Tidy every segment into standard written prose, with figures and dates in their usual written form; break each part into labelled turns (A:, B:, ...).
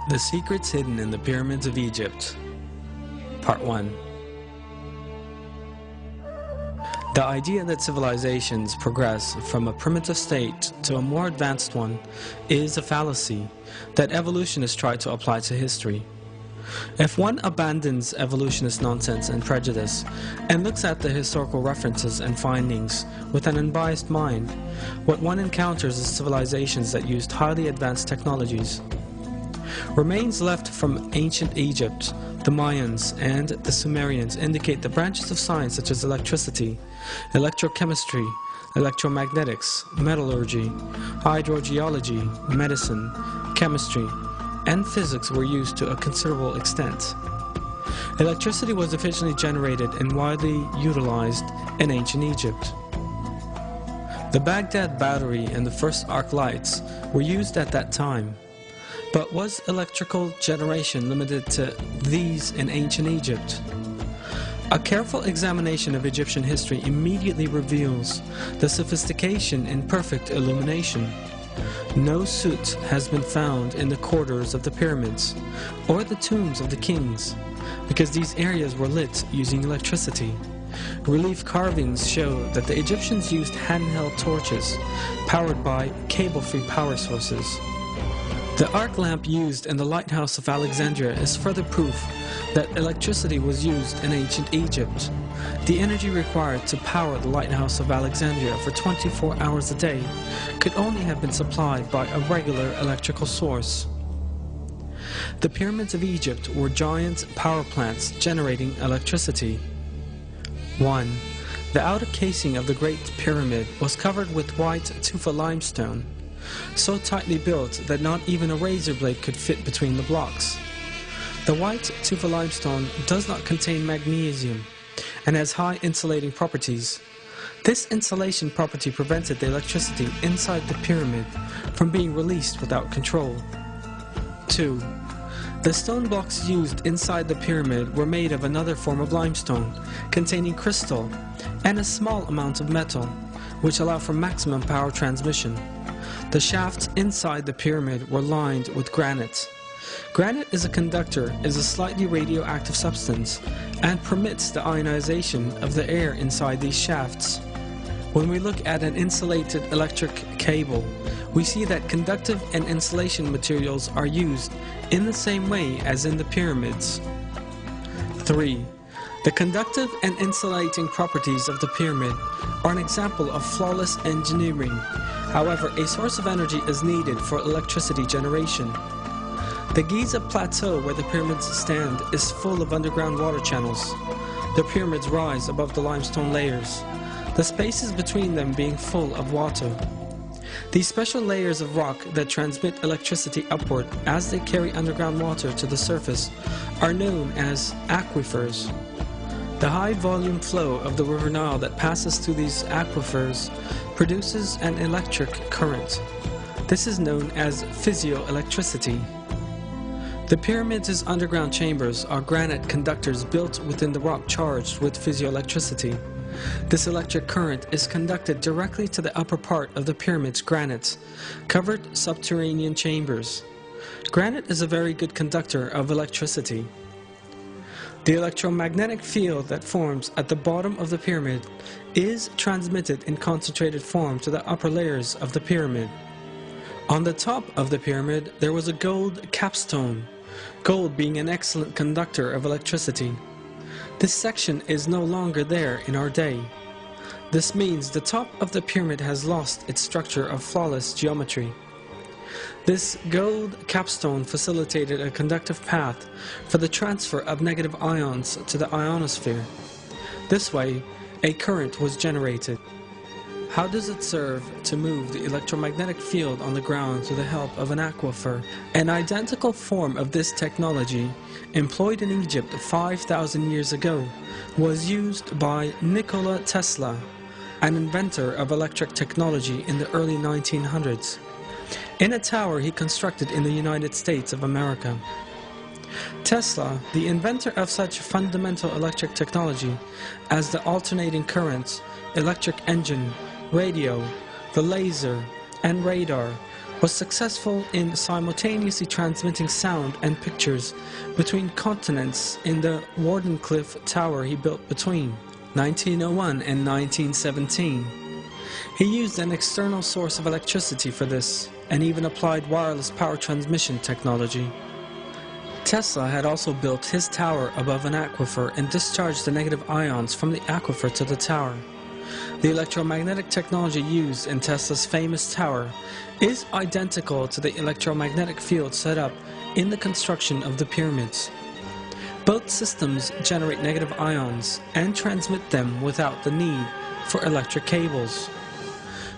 A: The Secrets Hidden in the Pyramids of Egypt. Part 1. The idea that civilizations progress from a primitive state to a more advanced one is a fallacy that evolutionists try to apply to history. If one abandons evolutionist nonsense and prejudice and looks at the historical references and findings with an unbiased mind, what one encounters is civilizations that used highly advanced technologies. Remains left from ancient Egypt, the Mayans, and the Sumerians indicate the branches of science such as electricity, electrochemistry, electromagnetics, metallurgy, hydrogeology, medicine, chemistry, and physics were used to a considerable extent. Electricity was efficiently generated and widely utilized in ancient Egypt. The Baghdad battery and the first arc lights were used at that time. But was electrical generation limited to these in ancient Egypt? A careful examination of Egyptian history immediately reveals the sophistication in perfect illumination. No soot has been found in the corridors of the pyramids or the tombs of the kings, because these areas were lit using electricity. Relief carvings show that the Egyptians used handheld torches powered by cable-free power sources. The arc lamp used in the lighthouse of Alexandria is further proof that electricity was used in ancient Egypt. The energy required to power the lighthouse of Alexandria for 24 hours a day could only have been supplied by a regular electrical source. The pyramids of Egypt were giant power plants generating electricity. 1. The outer casing of the Great Pyramid was covered with white tufa limestone, so tightly built that not even a razor blade could fit between the blocks. The white tufa limestone does not contain magnesium and has high insulating properties. This insulation property prevented the electricity inside the pyramid from being released without control. 2. The stone blocks used inside the pyramid were made of another form of limestone containing crystal and a small amount of metal, which allow for maximum power transmission. The shafts inside the pyramid were lined with granite. Granite is a slightly radioactive substance and permits the ionization of the air inside these shafts. When we look at an insulated electric cable, we see that conductive and insulation materials are used in the same way as in the pyramids. 3. The conductive and insulating properties of the pyramid are an example of flawless engineering. However, a source of energy is needed for electricity generation. The Giza plateau where the pyramids stand is full of underground water channels. The pyramids rise above the limestone layers, the spaces between them being full of water. These special layers of rock that transmit electricity upward as they carry underground water to the surface are known as aquifers. The high volume flow of the River Nile that passes through these aquifers produces an electric current. This is known as physioelectricity. The pyramids' underground chambers are granite conductors built within the rock charged with physioelectricity. This electric current is conducted directly to the upper part of the pyramid's granite, covered subterranean chambers. Granite is a very good conductor of electricity. The electromagnetic field that forms at the bottom of the pyramid is transmitted in concentrated form to the upper layers of the pyramid. On the top of the pyramid there was a gold capstone, gold being an excellent conductor of electricity. This section is no longer there in our day. This means the top of the pyramid has lost its structure of flawless geometry. This gold capstone facilitated a conductive path for the transfer of negative ions to the ionosphere. This way, a current was generated. How does it serve to move the electromagnetic field on the ground through the help of an aquifer? An identical form of this technology, employed in Egypt 5,000 years ago, was used by Nikola Tesla, an inventor of electric technology in the early 1900s. In a tower he constructed in the United States of America. Tesla, the inventor of such fundamental electric technology as the alternating current, electric engine, radio, the laser, and radar, was successful in simultaneously transmitting sound and pictures between continents in the Wardenclyffe Tower he built between 1901 and 1917. He used an external source of electricity for this, and even applied wireless power transmission technology. Tesla had also built his tower above an aquifer and discharged the negative ions from the aquifer to the tower. The electromagnetic technology used in Tesla's famous tower is identical to the electromagnetic field set up in the construction of the pyramids. Both systems generate negative ions and transmit them without the need for electric cables.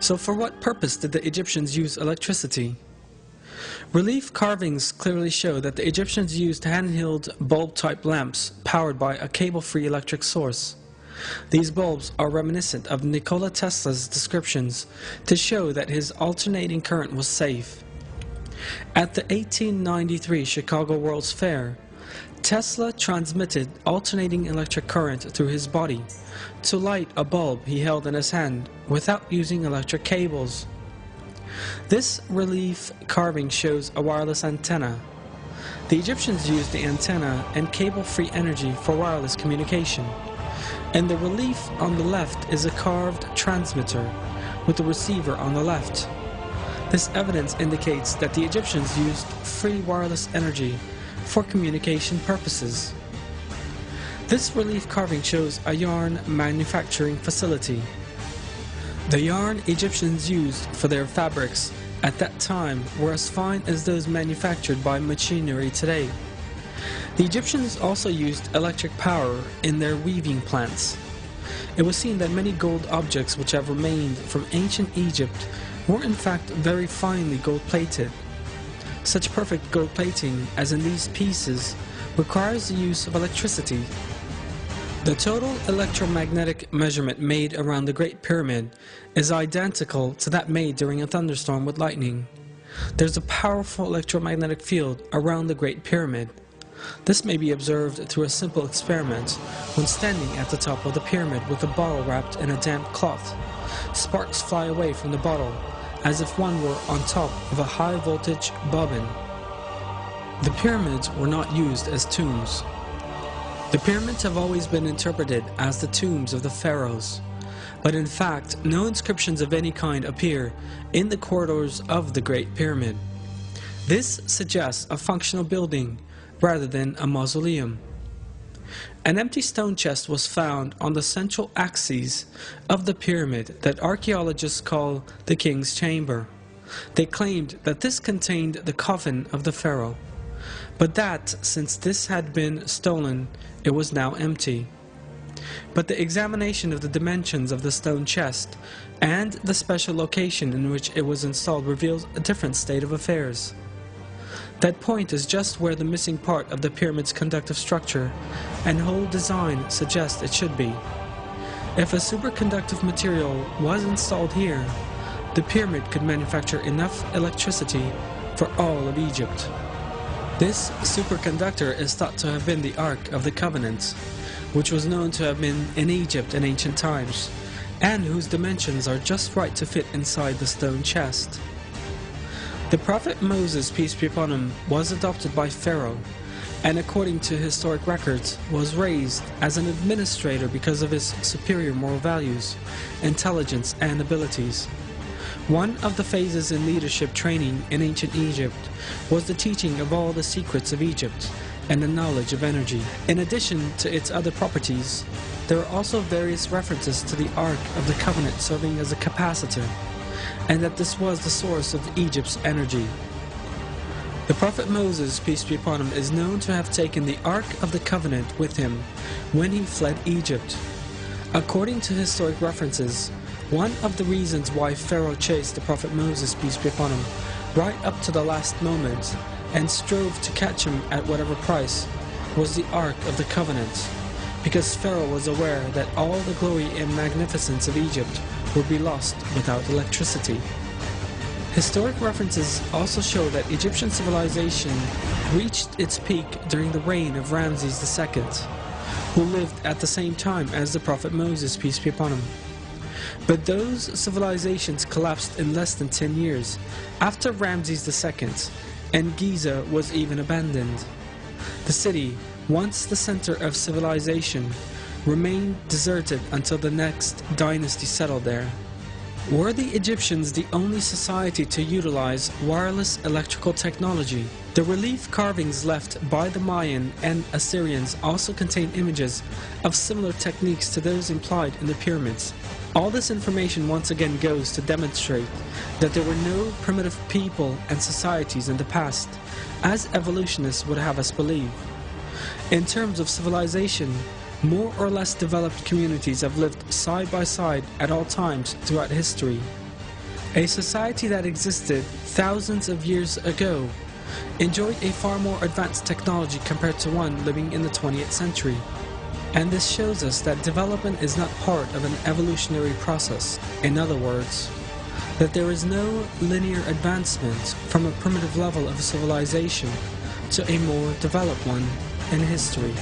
A: So for what purpose did the Egyptians use electricity? Relief carvings clearly show that the Egyptians used handheld bulb-type lamps powered by a cable-free electric source. These bulbs are reminiscent of Nikola Tesla's descriptions to show that his alternating current was safe. At the 1893 Chicago World's Fair, Tesla transmitted alternating electric current through his body to light a bulb he held in his hand without using electric cables. This relief carving shows a wireless antenna. The Egyptians used the antenna and cable-free energy for wireless communication. And the relief on the left is a carved transmitter with the receiver on the left. This evidence indicates that the Egyptians used free wireless energy for communication purposes. This relief carving shows a yarn manufacturing facility. The yarn Egyptians used for their fabrics at that time were as fine as those manufactured by machinery today. The Egyptians also used electric power in their weaving plants. It was seen that many gold objects which have remained from ancient Egypt were in fact very finely gold-plated. Such perfect gold plating as in these pieces requires the use of electricity. The total electromagnetic measurement made around the Great Pyramid is identical to that made during a thunderstorm with lightning. There's a powerful electromagnetic field around the Great Pyramid. This may be observed through a simple experiment when standing at the top of the pyramid with a bottle wrapped in a damp cloth. Sparks fly away from the bottle as if one were on top of a high-voltage bobbin. The pyramids were not used as tombs. The pyramids have always been interpreted as the tombs of the pharaohs, but in fact no inscriptions of any kind appear in the corridors of the Great Pyramid. This suggests a functional building rather than a mausoleum. An empty stone chest was found on the central axis of the pyramid that archaeologists call the King's Chamber. They claimed that this contained the coffin of the pharaoh, but that since this had been stolen, it was now empty. But the examination of the dimensions of the stone chest and the special location in which it was installed reveals a different state of affairs. That point is just where the missing part of the pyramid's conductive structure and whole design suggests it should be. If a superconductive material was installed here, the pyramid could manufacture enough electricity for all of Egypt. This superconductor is thought to have been the Ark of the Covenant, which was known to have been in Egypt in ancient times, and whose dimensions are just right to fit inside the stone chest. The prophet Moses, peace be upon him, was adopted by Pharaoh, and according to historic records, was raised as an administrator because of his superior moral values, intelligence, and abilities. One of the phases in leadership training in ancient Egypt was the teaching of all the secrets of Egypt and the knowledge of energy. In addition to its other properties, there are also various references to the Ark of the Covenant serving as a capacitor, and that this was the source of Egypt's energy. The prophet Moses, peace be upon him, is known to have taken the Ark of the Covenant with him when he fled Egypt. According to historic references, one of the reasons why Pharaoh chased the prophet Moses, peace be upon him, right up to the last moment and strove to catch him at whatever price was the Ark of the Covenant, because Pharaoh was aware that all the glory and magnificence of Egypt would be lost without electricity. Historic references also show that Egyptian civilization reached its peak during the reign of Ramses II, who lived at the same time as the prophet Moses, peace be upon him. But those civilizations collapsed in less than 10 years, after Ramses II, and Giza was even abandoned. The city, once the center of civilization, remained deserted until the next dynasty settled there. Were the Egyptians the only society to utilize wireless electrical technology? The relief carvings left by the Mayan and Assyrians also contain images of similar techniques to those implied in the pyramids. All this information once again goes to demonstrate that there were no primitive people and societies in the past, as evolutionists would have us believe. In terms of civilization, more or less developed communities have lived side by side at all times throughout history. A society that existed thousands of years ago enjoyed a far more advanced technology compared to one living in the 20th century. And this shows us that development is not part of an evolutionary process. In other words, that there is no linear advancement from a primitive level of civilization to a more developed one in history.